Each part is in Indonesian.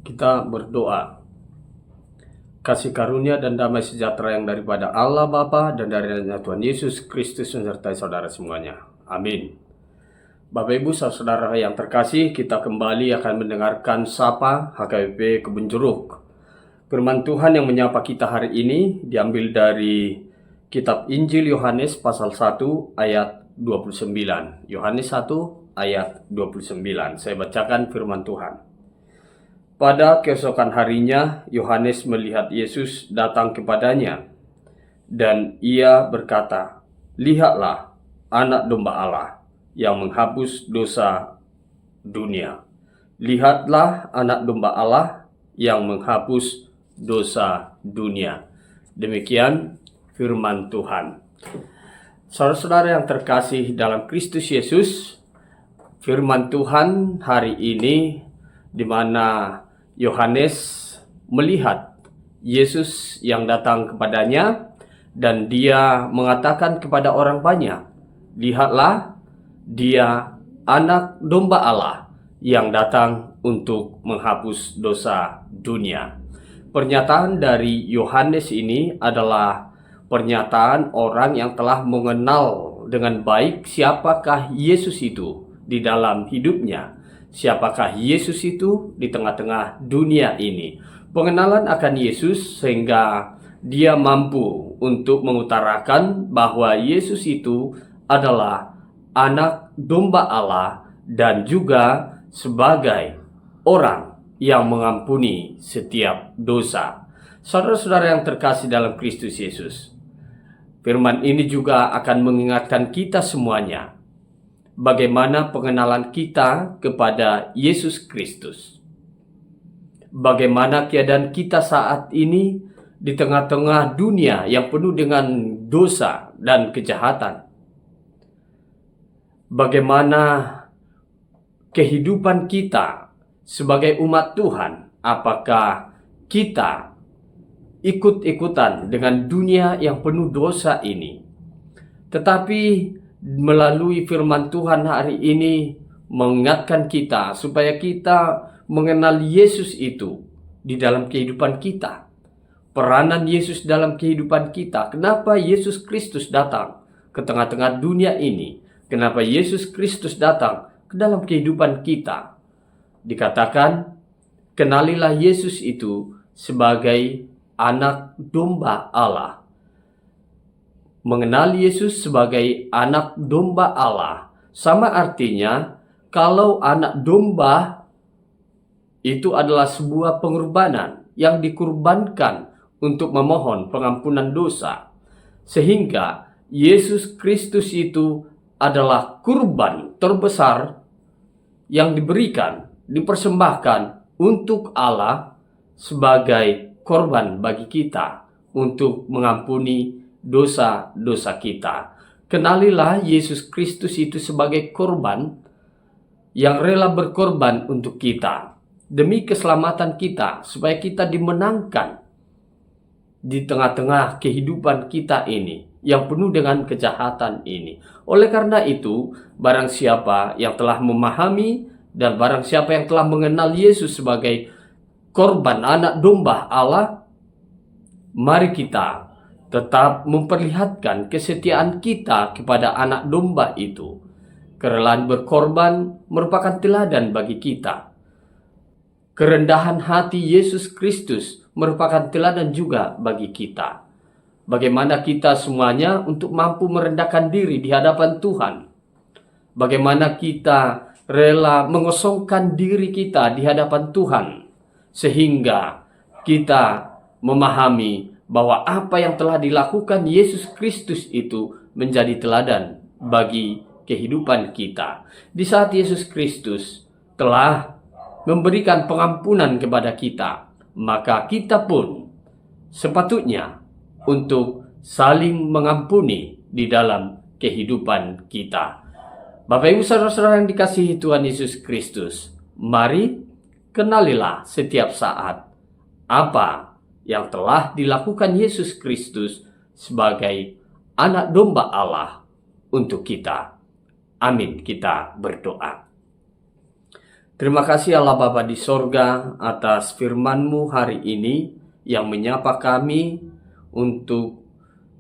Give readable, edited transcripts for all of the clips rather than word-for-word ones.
Kita berdoa. Kasih karunia dan damai sejahtera yang daripada Allah Bapa dan dari Tuhan Yesus Kristus menyertai saudara semuanya. Amin. Bapak Ibu saudara yang terkasih, kita kembali akan mendengarkan Sapa HKBP Kebun Jeruk. Firman Tuhan yang menyapa kita hari ini diambil dari kitab Injil Yohanes pasal 1 ayat 29. Yohanes 1 ayat 29. Saya bacakan firman Tuhan. Pada keesokan harinya, Yohanes melihat Yesus datang kepadanya, dan ia berkata, "Lihatlah, Anak Domba Allah yang menghapus dosa dunia. Lihatlah, Anak Domba Allah yang menghapus dosa dunia." Demikian firman Tuhan. Saudara-saudara yang terkasih dalam Kristus Yesus, firman Tuhan hari ini di mana Yohanes melihat Yesus yang datang kepadanya, dan dia mengatakan kepada orang banyak, "Lihatlah, dia Anak Domba Allah yang datang untuk menghapus dosa dunia." Pernyataan dari Yohanes ini adalah pernyataan orang yang telah mengenal dengan baik siapakah Yesus itu di dalam hidupnya. Siapakah Yesus itu di tengah-tengah dunia ini? Pengenalan akan Yesus sehingga dia mampu untuk mengutarakan bahwa Yesus itu adalah Anak Domba Allah dan juga sebagai orang yang mengampuni setiap dosa. Saudara-saudara yang terkasih dalam Kristus Yesus, firman ini juga akan mengingatkan kita semuanya bagaimana pengenalan kita kepada Yesus Kristus. Bagaimana keadaan kita saat ini di tengah-tengah dunia yang penuh dengan dosa dan kejahatan. Bagaimana kehidupan kita sebagai umat Tuhan. Apakah kita ikut-ikutan dengan dunia yang penuh dosa ini? Tetapi melalui firman Tuhan hari ini mengingatkan kita supaya kita mengenal Yesus itu di dalam kehidupan kita. Peranan Yesus dalam kehidupan kita. Kenapa Yesus Kristus datang ke tengah-tengah dunia ini? Kenapa Yesus Kristus datang ke dalam kehidupan kita? Dikatakan, kenalilah Yesus itu sebagai Anak Domba Allah. Mengenal Yesus sebagai Anak Domba Allah sama artinya kalau anak domba itu adalah sebuah pengorbanan yang dikurbankan untuk memohon pengampunan dosa, sehingga Yesus Kristus itu adalah kurban terbesar yang diberikan, dipersembahkan untuk Allah sebagai korban bagi kita untuk mengampuni dosa-dosa kita. Kenalilah Yesus Kristus itu sebagai korban yang rela berkorban untuk kita demi keselamatan kita, supaya kita dimenangkan di tengah-tengah kehidupan kita ini yang penuh dengan kejahatan ini. Oleh karena itu, barang siapa yang telah memahami dan barang siapa yang telah mengenal Yesus sebagai korban Anak Domba Allah, mari kita tetap memperlihatkan kesetiaan kita kepada Anak Domba itu. Kerelaan berkorban merupakan teladan bagi kita. Kerendahan hati Yesus Kristus merupakan teladan juga bagi kita. Bagaimana kita semuanya untuk mampu merendahkan diri di hadapan Tuhan. Bagaimana kita rela mengosongkan diri kita di hadapan Tuhan, sehingga kita memahami bahwa apa yang telah dilakukan Yesus Kristus itu menjadi teladan bagi kehidupan kita. Di saat Yesus Kristus telah memberikan pengampunan kepada kita, maka kita pun sepatutnya untuk saling mengampuni di dalam kehidupan kita. Bapak Ibu saudara-saudara yang dikasihi Tuhan Yesus Kristus, mari kenalilah setiap saat apa yang telah dilakukan Yesus Kristus sebagai Anak Domba Allah untuk kita. Amin. Kita berdoa. Terima kasih Allah Bapa di sorga atas firman-Mu hari ini yang menyapa kami untuk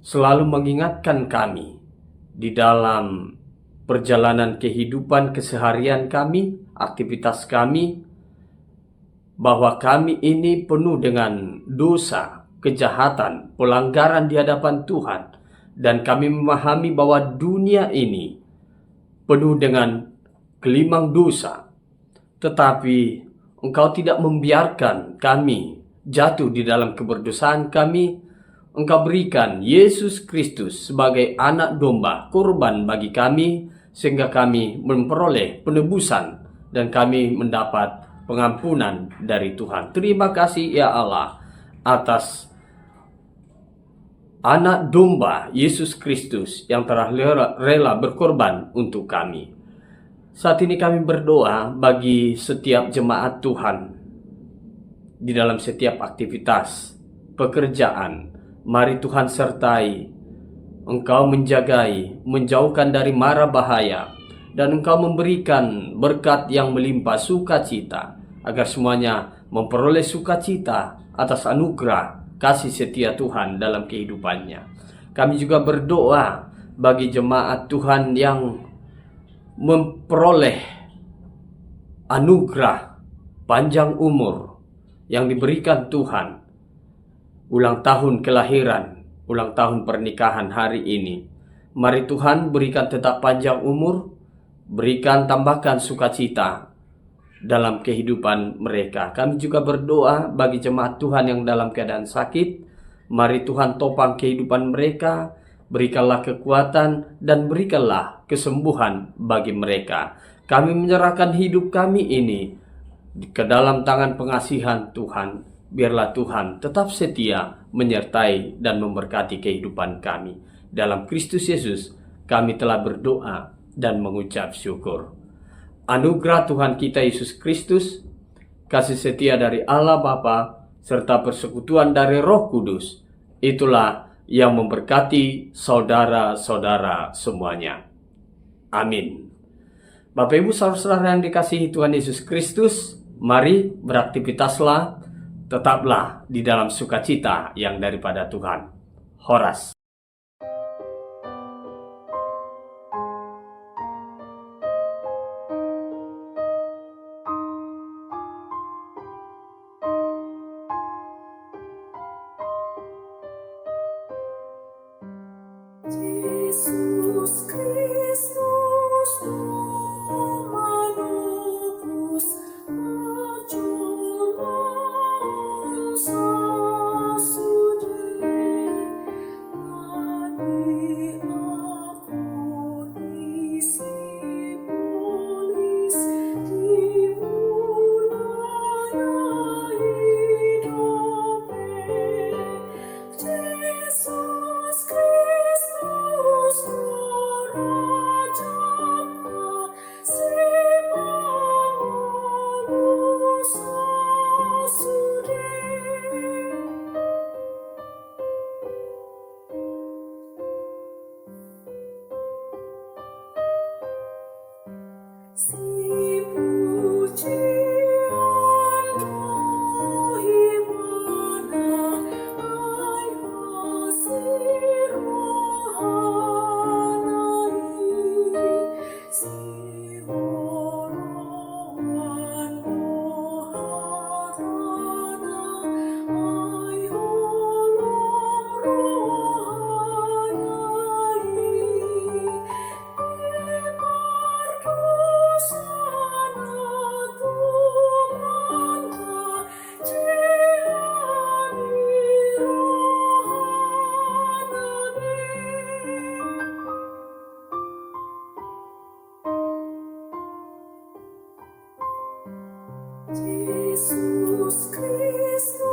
selalu mengingatkan kami di dalam perjalanan kehidupan keseharian kami, aktivitas kami, bahwa kami ini penuh dengan dosa, kejahatan, pelanggaran di hadapan Tuhan, dan kami memahami bahwa dunia ini penuh dengan gelimang dosa. Tetapi Engkau tidak membiarkan kami jatuh di dalam keberdosaan kami. Engkau berikan Yesus Kristus sebagai anak domba, korban bagi kami, sehingga kami memperoleh penebusan dan kami mendapat pengampunan dari Tuhan. Terima kasih ya Allah atas anak domba Yesus Kristus yang telah rela berkorban untuk kami. Saat ini kami berdoa bagi setiap jemaat Tuhan di dalam setiap aktivitas, pekerjaan. Mari Tuhan sertai, Engkau menjagai, menjauhkan dari mara bahaya, dan Engkau memberikan berkat yang melimpah sukacita, agar semuanya memperoleh sukacita atas anugerah kasih setia Tuhan dalam kehidupannya. Kami juga berdoa bagi jemaat Tuhan yang memperoleh anugerah panjang umur yang diberikan Tuhan, ulang tahun kelahiran, ulang tahun pernikahan hari ini. Mari Tuhan berikan tetap panjang umur, berikan tambahkan sukacita dalam kehidupan mereka. Kami juga berdoa bagi jemaat Tuhan yang dalam keadaan sakit. Mari Tuhan topang kehidupan mereka, berikanlah kekuatan dan berikanlah kesembuhan bagi mereka. Kami menyerahkan hidup kami ini ke dalam tangan pengasihan Tuhan. Biarlah Tuhan tetap setia menyertai dan memberkati kehidupan kami. Dalam Kristus Yesus kami telah berdoa dan mengucap syukur. Anugerah Tuhan kita Yesus Kristus, kasih setia dari Allah Bapa, serta persekutuan dari Roh Kudus, itulah yang memberkati saudara-saudara semuanya. Amin. Bapak Ibu saudara-saudara yang dikasihi Tuhan Yesus Kristus, mari beraktivitaslah, tetaplah di dalam sukacita yang daripada Tuhan. Horas. Yesus Kristus Romanus Majolan Sasude Mani aku disipolis dimulanya hidupe Yesus Kristus Raja Simanulus Asude Si pujian rohimana ai hasir rohanai si horowan roharana ai holong rohanai Yesus Kristus